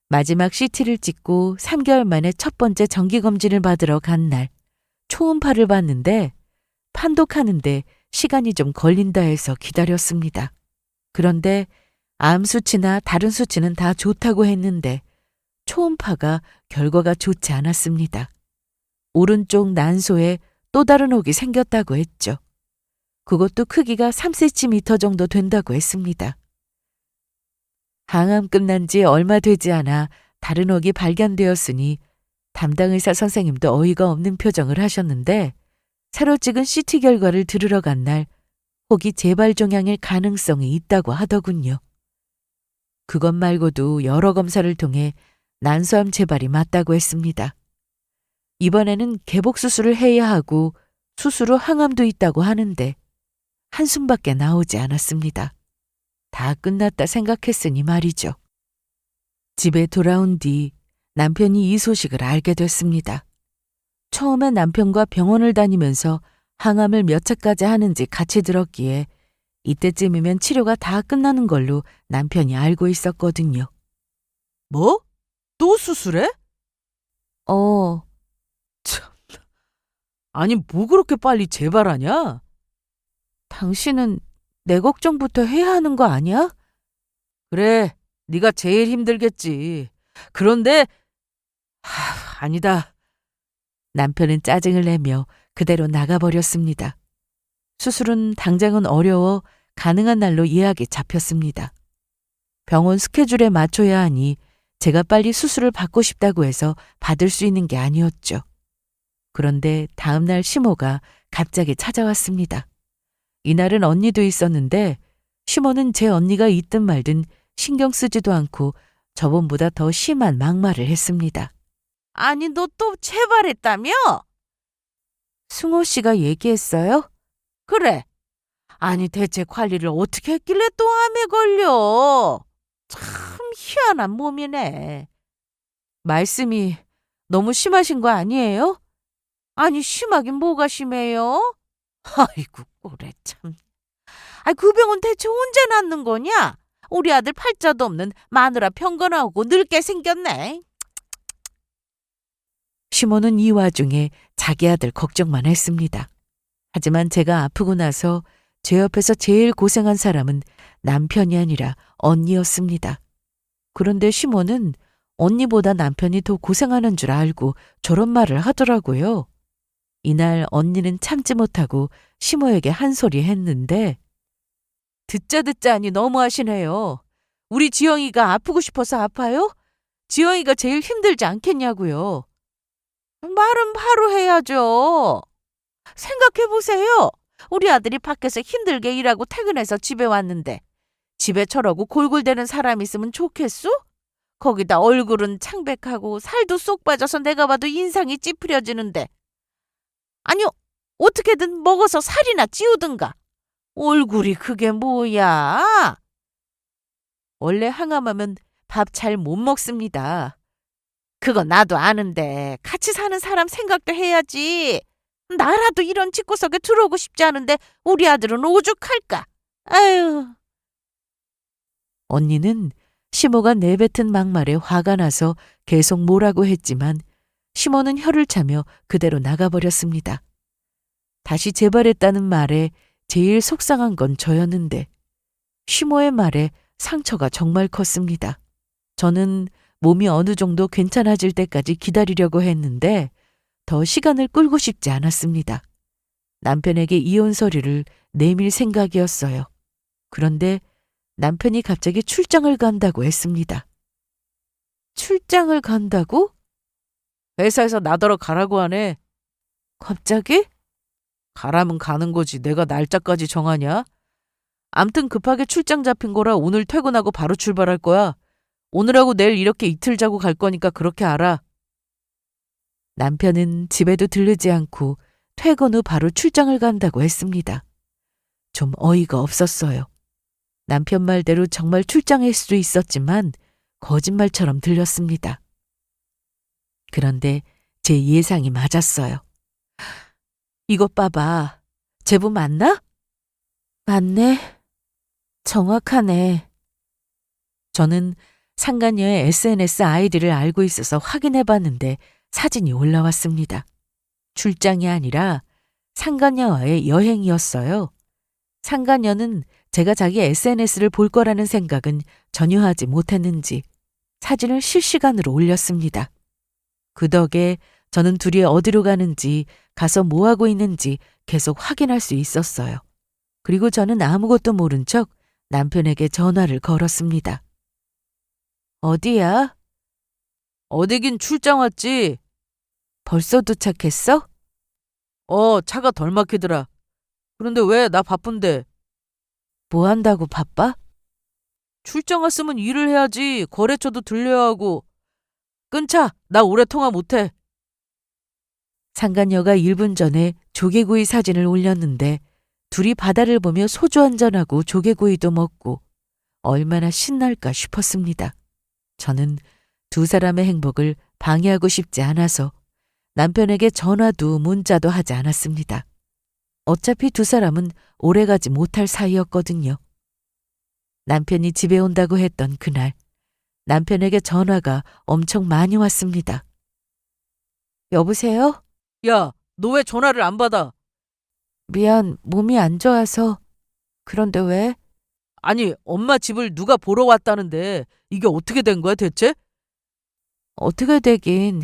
마지막 CT를 찍고 3개월 만에 첫 번째 정기검진을 받으러 간 날 초음파를 봤는데 판독하는데 시간이 좀 걸린다 해서 기다렸습니다. 그런데 암 수치나 다른 수치는 다 좋다고 했는데 초음파가 결과가 좋지 않았습니다. 오른쪽 난소에 또 다른 혹이 생겼다고 했죠. 그것도 크기가 3cm 정도 된다고 했습니다. 항암 끝난 지 얼마 되지 않아 다른 혹이 발견되었으니 담당 의사 선생님도 어이가 없는 표정을 하셨는데 새로 찍은 CT 결과를 들으러 간 날 혹이 재발 종양일 가능성이 있다고 하더군요. 그것 말고도 여러 검사를 통해 난소암 재발이 맞다고 했습니다. 이번에는 개복 수술을 해야 하고 수술 후 항암도 있다고 하는데 한숨밖에 나오지 않았습니다. 다 끝났다 생각했으니 말이죠. 집에 돌아온 뒤 남편이 이 소식을 알게 됐습니다. 처음에 남편과 병원을 다니면서 항암을 몇 차까지 하는지 같이 들었기에 이때쯤이면 치료가 다 끝나는 걸로 남편이 알고 있었거든요. 뭐? 또 수술해? 참, 아니 뭐 그렇게 빨리 재발하냐? 당신은 내 걱정부터 해야 하는 거 아니야? 그래, 네가 제일 힘들겠지. 그런데 아니다. 남편은 짜증을 내며 그대로 나가버렸습니다. 수술은 당장은 어려워 가능한 날로 예약이 잡혔습니다. 병원 스케줄에 맞춰야 하니 제가 빨리 수술을 받고 싶다고 해서 받을 수 있는 게 아니었죠. 그런데 다음 날 시모가 갑자기 찾아왔습니다. 이날은 언니도 있었는데 시모는 제 언니가 있든 말든 신경 쓰지도 않고 저번보다 더 심한 막말을 했습니다. 아니 너 또 재발했다며? 승호 씨가 얘기했어요? 그래. 아니 대체 관리를 어떻게 했길래 또 암에 걸려? 참 희한한 몸이네. 말씀이 너무 심하신 거 아니에요? 아니 심하긴 뭐가 심해요? 아이고 꼴에 참. 그 병은 대체 언제 낫는 거냐? 우리 아들 팔자도 없는 마누라 병건하고 늙게 생겼네. 시모는 이 와중에 자기 아들 걱정만 했습니다. 하지만 제가 아프고 나서 제 옆에서 제일 고생한 사람은 남편이 아니라 언니였습니다. 그런데 시모는 언니보다 남편이 더 고생하는 줄 알고 저런 말을 하더라고요. 이날 언니는 참지 못하고 시모에게 한 소리 했는데 듣자 하니 너무하시네요. 우리 지영이가 아프고 싶어서 아파요? 지영이가 제일 힘들지 않겠냐고요. 말은 바로 해야죠. 생각해보세요. 우리 아들이 밖에서 힘들게 일하고 퇴근해서 집에 왔는데 집에 저러고 골골대는 사람 있으면 좋겠소? 거기다 얼굴은 창백하고 살도 쏙 빠져서 내가 봐도 인상이 찌푸려지는데. 아니요, 어떻게든 먹어서 살이나 찌우든가. 얼굴이 그게 뭐야? 원래 항암하면 밥 잘 못 먹습니다. 그거 나도 아는데 같이 사는 사람 생각도 해야지. 나라도 이런 집구석에 들어오고 싶지 않은데 우리 아들은 오죽할까? 아유. 언니는 시모가 내뱉은 막말에 화가 나서 계속 뭐라고 했지만 시모는 혀를 차며 그대로 나가버렸습니다. 다시 재발했다는 말에 제일 속상한 건 저였는데 시모의 말에 상처가 정말 컸습니다. 저는 몸이 어느 정도 괜찮아질 때까지 기다리려고 했는데 더 시간을 끌고 싶지 않았습니다. 남편에게 이혼 서류를 내밀 생각이었어요. 그런데 남편이 갑자기 출장을 간다고 했습니다. 출장을 간다고? 회사에서 나더러 가라고 하네. 갑자기? 가라면 가는 거지. 내가 날짜까지 정하냐? 암튼 급하게 출장 잡힌 거라 오늘 퇴근하고 바로 출발할 거야. 오늘하고 내일 이렇게 이틀 자고 갈 거니까 그렇게 알아. 남편은 집에도 들르지 않고 퇴근 후 바로 출장을 간다고 했습니다. 좀 어이가 없었어요. 남편 말대로 정말 출장일 수도 있었지만 거짓말처럼 들렸습니다. 그런데 제 예상이 맞았어요. 이것 봐봐. 제부 맞나? 맞네. 정확하네. 저는 상간녀의 SNS 아이디를 알고 있어서 확인해봤는데 사진이 올라왔습니다. 출장이 아니라 상간녀와의 여행이었어요. 상간녀는 제가 자기 SNS를 볼 거라는 생각은 전혀 하지 못했는지 사진을 실시간으로 올렸습니다. 그 덕에 저는 둘이 어디로 가는지 가서 뭐하고 있는지 계속 확인할 수 있었어요. 그리고 저는 아무것도 모른 척 남편에게 전화를 걸었습니다. 어디야? 어디긴 출장 왔지. 벌써 도착했어? 차가 덜 막히더라. 그런데 왜? 나 바쁜데. 뭐 한다고 바빠? 출장 왔으면 일을 해야지. 거래처도 들려야 하고. 끊자. 나 오래 통화 못해. 상간녀가 1분 전에 조개구이 사진을 올렸는데 둘이 바다를 보며 소주 한잔하고 조개구이도 먹고 얼마나 신날까 싶었습니다. 저는 두 사람의 행복을 방해하고 싶지 않아서 남편에게 전화도 문자도 하지 않았습니다. 어차피 두 사람은 오래가지 못할 사이였거든요. 남편이 집에 온다고 했던 그날, 남편에게 전화가 엄청 많이 왔습니다. 여보세요? 야, 너 왜 전화를 안 받아? 미안, 몸이 안 좋아서. 그런데 왜? 아니, 엄마 집을 누가 보러 왔다는데 이게 어떻게 된 거야 대체? 어떻게 되긴.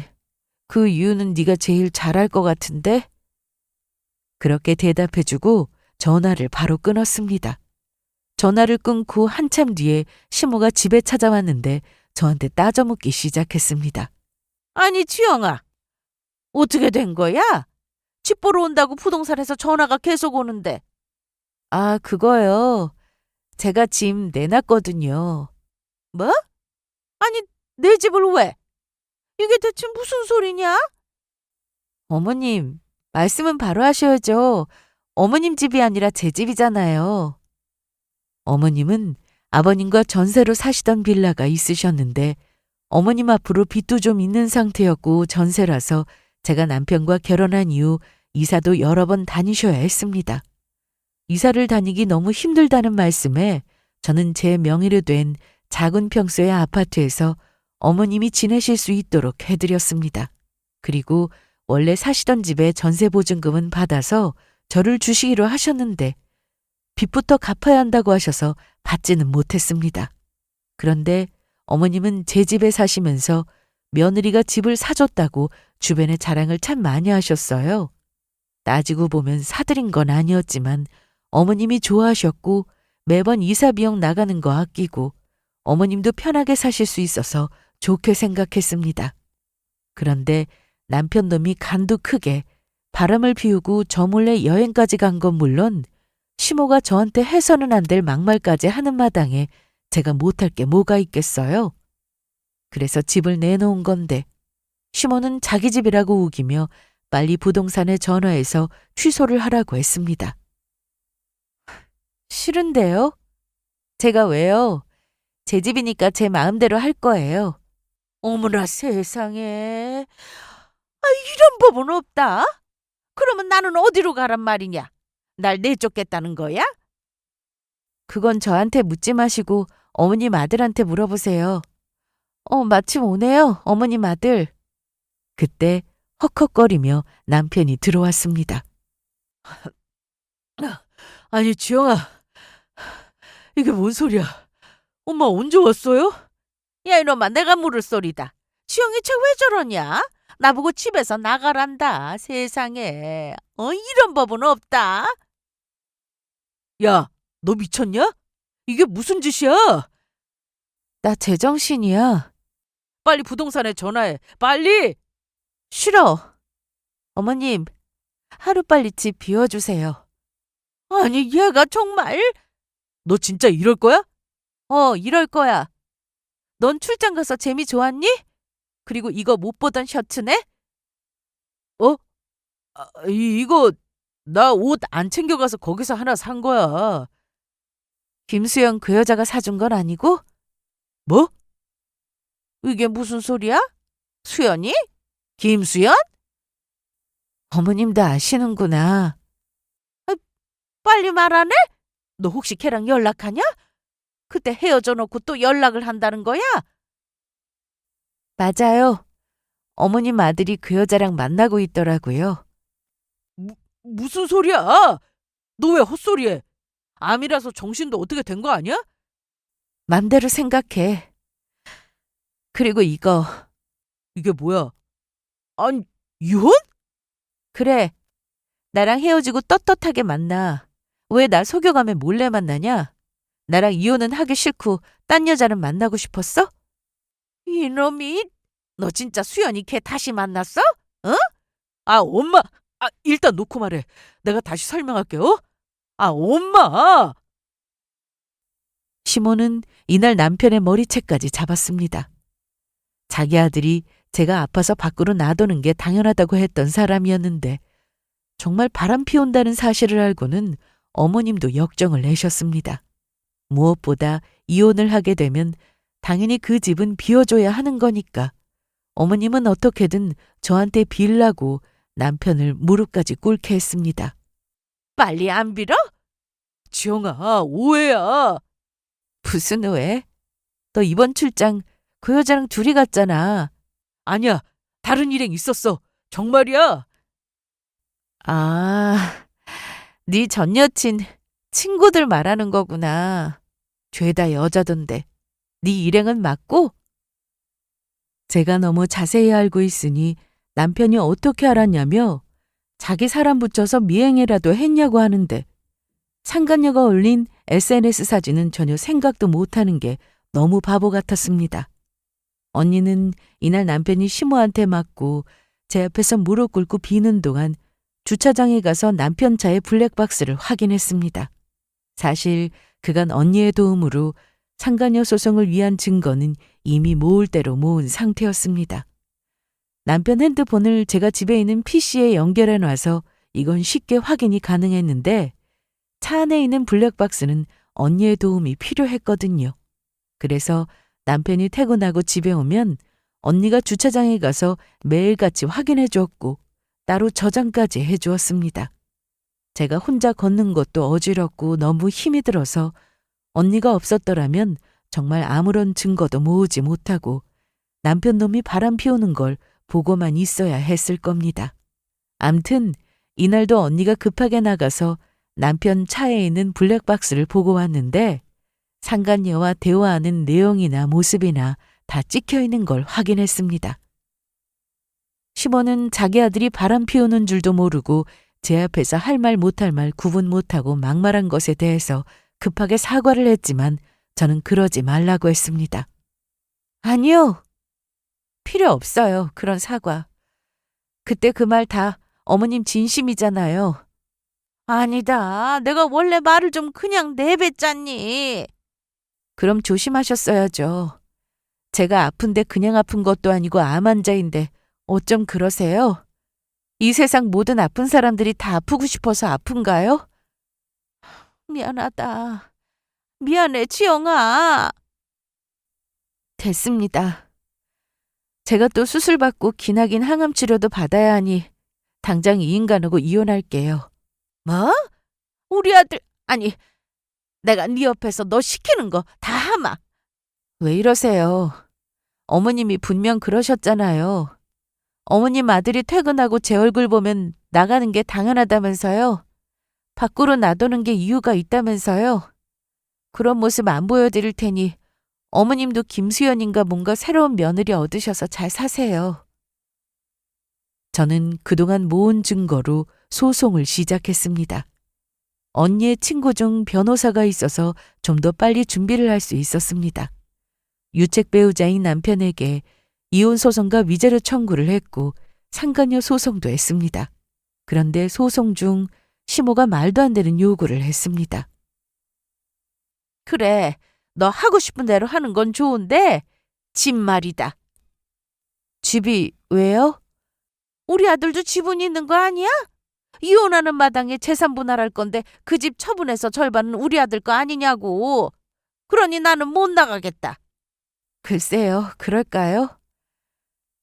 그 이유는 네가 제일 잘 알 것 같은데? 그렇게 대답해주고 전화를 바로 끊었습니다. 전화를 끊고 한참 뒤에 시모가 집에 찾아왔는데 저한테 따져묻기 시작했습니다. 아니, 지영아. 어떻게 된 거야? 집 보러 온다고 부동산에서 전화가 계속 오는데. 아, 그거요. 제가 집 내놨거든요. 뭐? 아니, 내 집을 왜? 이게 대체 무슨 소리냐? 어머님, 말씀은 바로 하셔야죠. 어머님 집이 아니라 제 집이잖아요. 어머님은 아버님과 전세로 사시던 빌라가 있으셨는데 어머님 앞으로 빚도 좀 있는 상태였고 전세라서 제가 남편과 결혼한 이후 이사도 여러 번 다니셔야 했습니다. 이사를 다니기 너무 힘들다는 말씀에 저는 제 명의로 된 작은 평수의 아파트에서 어머님이 지내실 수 있도록 해드렸습니다. 그리고 원래 사시던 집에 전세 보증금은 받아서 저를 주시기로 하셨는데 빚부터 갚아야 한다고 하셔서 받지는 못했습니다. 그런데 어머님은 제 집에 사시면서 며느리가 집을 사줬다고 주변에 자랑을 참 많이 하셨어요. 따지고 보면 사들인 건 아니었지만 어머님이 좋아하셨고 매번 이사 비용 나가는 거 아끼고 어머님도 편하게 사실 수 있어서 좋게 생각했습니다. 그런데 남편 놈이 간도 크게 바람을 피우고 저 몰래 여행까지 간 건 물론 시모가 저한테 해서는 안 될 막말까지 하는 마당에 제가 못할 게 뭐가 있겠어요? 그래서 집을 내놓은 건데 시모는 자기 집이라고 우기며 빨리 부동산에 전화해서 취소를 하라고 했습니다. 싫은데요? 제가 왜요? 제 집이니까 제 마음대로 할 거예요. 어머나 세상에. 이런 법은 없다. 그러면 나는 어디로 가란 말이냐? 날 내쫓겠다는 거야? 그건 저한테 묻지 마시고 어머님 아들한테 물어보세요. 마침 오네요, 어머님 아들. 그때 헉헉거리며 남편이 들어왔습니다. 아니, 지영아, 이게 뭔 소리야? 엄마 언제 왔어요? 야, 이놈아, 내가 물을 소리다. 지영이 쟤 왜 저러냐? 나보고 집에서 나가란다. 세상에. 이런 법은 없다. 야, 너 미쳤냐? 이게 무슨 짓이야? 나 제정신이야. 빨리 부동산에 전화해. 빨리! 싫어. 어머님, 하루빨리 집 비워주세요. 아니, 얘가 정말? 너 진짜 이럴 거야? 이럴 거야. 넌 출장 가서 재미 좋았니? 그리고 이거 못 보던 셔츠네? 이거 나 옷 안 챙겨가서 거기서 하나 산 거야. 김수영 그 여자가 사준 건 아니고? 뭐? 이게 무슨 소리야? 수연이? 김수연? 어머님도 아시는구나. 빨리 말 안 해? 너 혹시 걔랑 연락하냐? 그때 헤어져 놓고 또 연락을 한다는 거야? 맞아요. 어머님 아들이 그 여자랑 만나고 있더라고요. 무슨 소리야? 너 왜 헛소리해? 암이라서 정신도 어떻게 된 거 아니야? 맘대로 생각해. 그리고 이게 뭐야? 아니, 이혼? 그래. 나랑 헤어지고 떳떳하게 만나. 왜 날 속여가며 몰래 만나냐? 나랑 이혼은 하기 싫고 딴 여자는 만나고 싶었어? 이놈이, 너 진짜 수연이 걔 다시 만났어? 어? 엄마. 일단 놓고 말해. 내가 다시 설명할게. 엄마. 시모는 이날 남편의 머리채까지 잡았습니다. 자기 아들이 제가 아파서 밖으로 놔두는 게 당연하다고 했던 사람이었는데 정말 바람 피운다는 사실을 알고는 어머님도 역정을 내셨습니다. 무엇보다 이혼을 하게 되면 당연히 그 집은 비워줘야 하는 거니까 어머님은 어떻게든 저한테 빌라고 남편을 무릎까지 꿇게 했습니다. 빨리 안 빌어? 지영아, 오해야. 무슨 오해? 너 이번 출장 그 여자랑 둘이 갔잖아. 아니야, 다른 일행 있었어. 정말이야. 네 전 여친 친구들 말하는 거구나. 죄다 여자던데. 네 일행은 맞고? 제가 너무 자세히 알고 있으니 남편이 어떻게 알았냐며 자기 사람 붙여서 미행이라도 했냐고 하는데 상간녀가 올린 SNS 사진은 전혀 생각도 못하는 게 너무 바보 같았습니다. 언니는 이날 남편이 시모한테 맞고 제 앞에서 무릎 꿇고 비는 동안 주차장에 가서 남편 차의 블랙박스를 확인했습니다. 사실 그간 언니의 도움으로 상간녀 소송을 위한 증거는 이미 모을 대로 모은 상태였습니다. 남편 핸드폰을 제가 집에 있는 PC에 연결해 놔서 이건 쉽게 확인이 가능했는데 차 안에 있는 블랙박스는 언니의 도움이 필요했거든요. 그래서 남편이 퇴근하고 집에 오면 언니가 주차장에 가서 매일같이 확인해 주었고 따로 저장까지 해 주었습니다. 제가 혼자 걷는 것도 어지럽고 너무 힘이 들어서 언니가 없었더라면 정말 아무런 증거도 모으지 못하고 남편 놈이 바람 피우는 걸 보고만 있어야 했을 겁니다. 암튼 이날도 언니가 급하게 나가서 남편 차에 있는 블랙박스를 보고 왔는데 상간녀와 대화하는 내용이나 모습이나 다 찍혀 있는 걸 확인했습니다. 시모는 자기 아들이 바람 피우는 줄도 모르고 제 앞에서 할 말 못할 말 구분 못하고 막말한 것에 대해서 급하게 사과를 했지만 저는 그러지 말라고 했습니다. 아니요. 필요 없어요. 그런 사과. 그때 그 말 다 어머님 진심이잖아요. 아니다. 내가 원래 말을 좀 그냥 내뱉잖니. 그럼 조심하셨어야죠. 제가 아픈데 그냥 아픈 것도 아니고 암 환자인데 어쩜 그러세요? 이 세상 모든 아픈 사람들이 다 아프고 싶어서 아픈가요? 미안하다. 미안해, 지영아. 됐습니다. 제가 또 수술받고 기나긴 항암 치료도 받아야 하니 당장 이 인간하고 이혼할게요. 뭐? 우리 아들, 아니, 내가 네 옆에서 너 시키는 거 다 하마. 왜 이러세요? 어머님이 분명 그러셨잖아요. 어머님 아들이 퇴근하고 제 얼굴 보면 나가는 게 당연하다면서요. 밖으로 나도는 게 이유가 있다면서요. 그런 모습 안 보여드릴 테니 어머님도 김수연인가 뭔가 새로운 며느리 얻으셔서 잘 사세요. 저는 그동안 모은 증거로 소송을 시작했습니다. 언니의 친구 중 변호사가 있어서 좀 더 빨리 준비를 할 수 있었습니다. 유책 배우자인 남편에게 이혼 소송과 위자료 청구를 했고 상간녀 소송도 했습니다. 그런데 소송 중 시모가 말도 안 되는 요구를 했습니다. 그래, 너 하고 싶은 대로 하는 건 좋은데 집 말이다. 집이 왜요? 우리 아들도 지분 있는 거 아니야? 이혼하는 마당에 재산 분할할 건데 그 집 처분해서 절반은 우리 아들 거 아니냐고. 그러니 나는 못 나가겠다. 글쎄요, 그럴까요?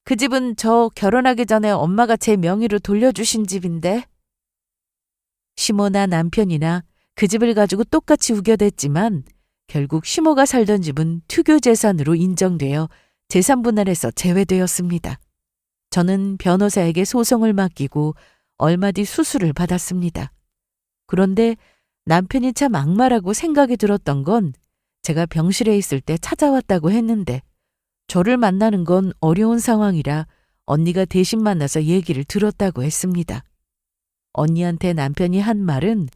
그 집은 저 결혼하기 전에 엄마가 제 명의로 돌려주신 집인데. 시모나 남편이나 그 집을 가지고 똑같이 우겨댔지만 결국 시모가 살던 집은 투교 재산으로 인정되어 재산 분할에서 제외되었습니다. 저는 변호사에게 소송을 맡기고 얼마 뒤 수술을 받았습니다. 그런데 남편이 참 악마라고 생각이 들었던 건 제가 병실에 있을 때 찾아왔다고 했는데 저를 만나는 건 어려운 상황이라 언니가 대신 만나서 얘기를 들었다고 했습니다. 언니한테 남편이 한 말은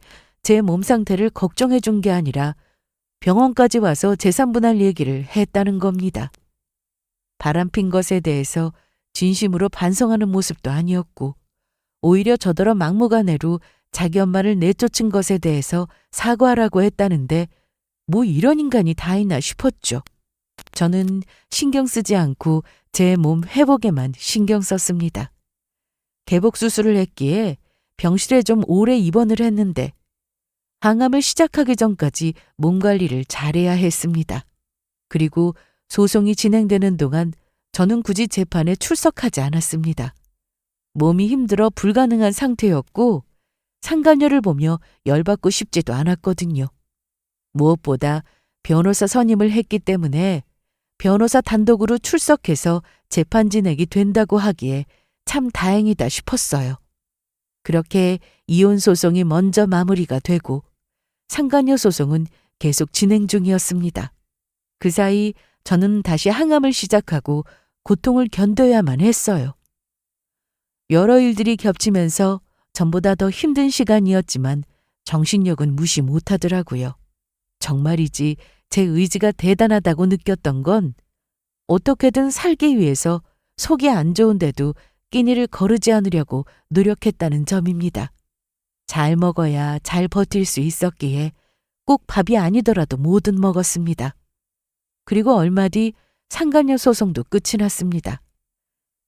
제 몸 상태를 걱정해 준 게 아니라 병원까지 와서 재산 분할 얘기를 했다는 겁니다. 바람핀 것에 대해서 진심으로 반성하는 모습도 아니었고 오히려 저더러 막무가내로 자기 엄마를 내쫓은 것에 대해서 사과하라고 했다는데 뭐 이런 인간이 다 있나 싶었죠. 저는 신경 쓰지 않고 제 몸 회복에만 신경 썼습니다. 개복 수술을 했기에 병실에 좀 오래 입원을 했는데 항암을 시작하기 전까지 몸 관리를 잘해야 했습니다. 그리고 소송이 진행되는 동안 저는 굳이 재판에 출석하지 않았습니다. 몸이 힘들어 불가능한 상태였고 상간녀를 보며 열받고 싶지도 않았거든요. 무엇보다 변호사 선임을 했기 때문에 변호사 단독으로 출석해서 재판 진행이 된다고 하기에 참 다행이다 싶었어요. 그렇게 이혼 소송이 먼저 마무리가 되고 상간녀 소송은 계속 진행 중이었습니다. 그 사이 저는 다시 항암을 시작하고 고통을 견뎌야만 했어요. 여러 일들이 겹치면서 전보다 더 힘든 시간이었지만 정신력은 무시 못하더라고요. 정말이지 제 의지가 대단하다고 느꼈던 건 어떻게든 살기 위해서 속이 안 좋은데도 끼니를 거르지 않으려고 노력했다는 점입니다. 잘 먹어야 잘 버틸 수 있었기에 꼭 밥이 아니더라도 뭐든 먹었습니다. 그리고 얼마 뒤 상간녀 소송도 끝이 났습니다.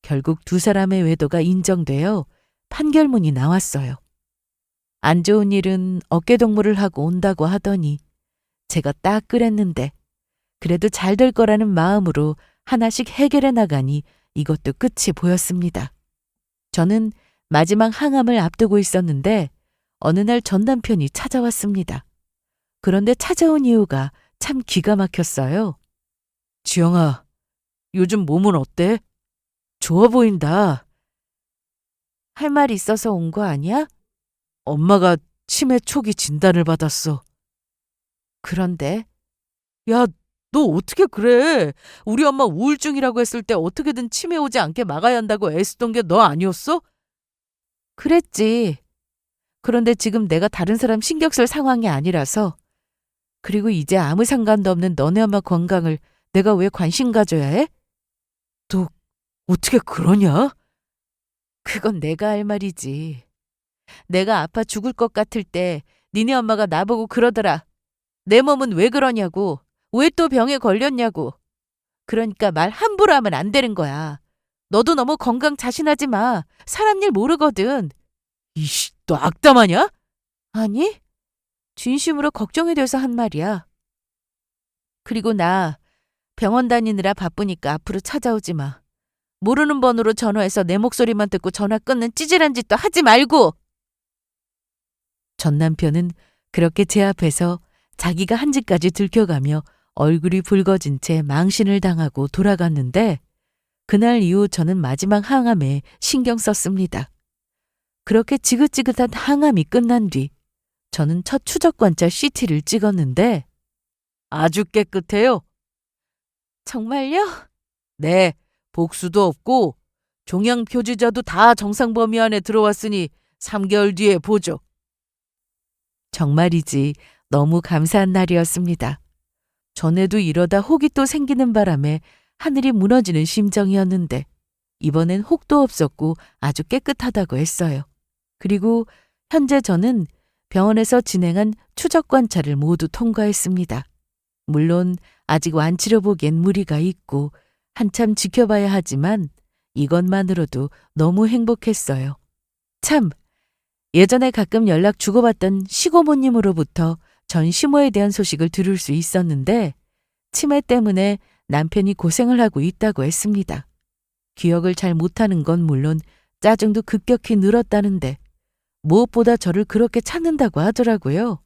결국 두 사람의 외도가 인정되어 판결문이 나왔어요. 안 좋은 일은 어깨동무를 하고 온다고 하더니 제가 딱 그랬는데 그래도 잘 될 거라는 마음으로 하나씩 해결해 나가니 이것도 끝이 보였습니다. 저는 마지막 항암을 앞두고 있었는데 어느 날 전 남편이 찾아왔습니다. 그런데 찾아온 이유가 참 기가 막혔어요. 지영아, 요즘 몸은 어때? 좋아 보인다. 할 말 있어서 온 거 아니야? 엄마가 치매 초기 진단을 받았어. 그런데? 야, 너 어떻게 그래? 우리 엄마 우울증이라고 했을 때 어떻게든 치매 오지 않게 막아야 한다고 애쓰던 게 너 아니었어? 그랬지. 그런데 지금 내가 다른 사람 신경 쓸 상황이 아니라서. 그리고 이제 아무 상관도 없는 너네 엄마 건강을 내가 왜 관심 가져야 해? 너 어떻게 그러냐? 그건 내가 할 말이지. 내가 아파 죽을 것 같을 때 니네 엄마가 나보고 그러더라. 내 몸은 왜 그러냐고. 왜 또 병에 걸렸냐고. 그러니까 말 함부로 하면 안 되는 거야. 너도 너무 건강 자신하지 마. 사람 일 모르거든. 이씨, 너 악담하냐? 아니, 진심으로 걱정이 돼서 한 말이야. 그리고 나 병원 다니느라 바쁘니까 앞으로 찾아오지 마. 모르는 번호로 전화해서 내 목소리만 듣고 전화 끊는 찌질한 짓도 하지 말고! 전 남편은 그렇게 제 앞에서 자기가 한 짓까지 들켜가며 얼굴이 붉어진 채 망신을 당하고 돌아갔는데 그날 이후 저는 마지막 항암에 신경 썼습니다. 그렇게 지긋지긋한 항암이 끝난 뒤 저는 첫 추적관찰 CT를 찍었는데 아주 깨끗해요. 정말요? 네, 복수도 없고 종양 표지자도 다 정상 범위 안에 들어왔으니 3개월 뒤에 보죠. 정말이지 너무 감사한 날이었습니다. 전에도 이러다 혹이 또 생기는 바람에 하늘이 무너지는 심정이었는데 이번엔 혹도 없었고 아주 깨끗하다고 했어요. 그리고 현재 저는 병원에서 진행한 추적 관찰을 모두 통과했습니다. 물론 아직 완치로 보기엔 무리가 있고 한참 지켜봐야 하지만 이것만으로도 너무 행복했어요. 참, 예전에 가끔 연락 주고받던 시고모님으로부터 전 시모에 대한 소식을 들을 수 있었는데 치매 때문에 남편이 고생을 하고 있다고 했습니다. 기억을 잘 못하는 건 물론 짜증도 급격히 늘었다는데 무엇보다 저를 그렇게 찾는다고 하더라고요.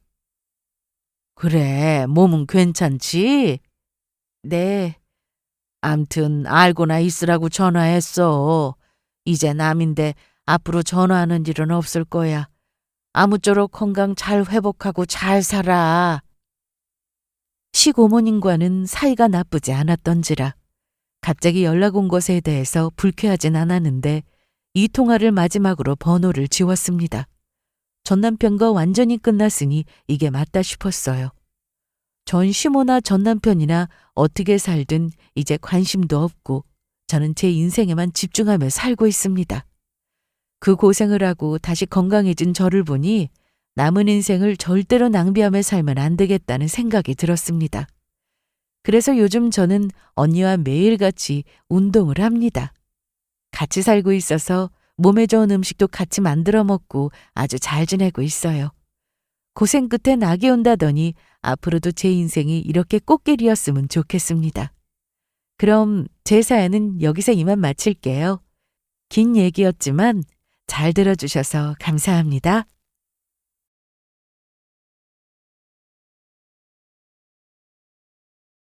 그래, 몸은 괜찮지? 네. 암튼 알고나 있으라고 전화했어. 이제 남인데 앞으로 전화하는 일은 없을 거야. 아무쪼록 건강 잘 회복하고 잘 살아. 시고모님과는 사이가 나쁘지 않았던지라 갑자기 연락 온 것에 대해서 불쾌하진 않았는데 이 통화를 마지막으로 번호를 지웠습니다. 전 남편과 완전히 끝났으니 이게 맞다 싶었어요. 전 시모나 전 남편이나 어떻게 살든 이제 관심도 없고 저는 제 인생에만 집중하며 살고 있습니다. 그 고생을 하고 다시 건강해진 저를 보니 남은 인생을 절대로 낭비하며 살면 안 되겠다는 생각이 들었습니다. 그래서 요즘 저는 언니와 매일같이 운동을 합니다. 같이 살고 있어서 몸에 좋은 음식도 같이 만들어 먹고 아주 잘 지내고 있어요. 고생 끝에 낙이 온다더니 앞으로도 제 인생이 이렇게 꽃길이었으면 좋겠습니다. 그럼 제 사연은 여기서 이만 마칠게요. 긴 얘기였지만 잘 들어주셔서 감사합니다.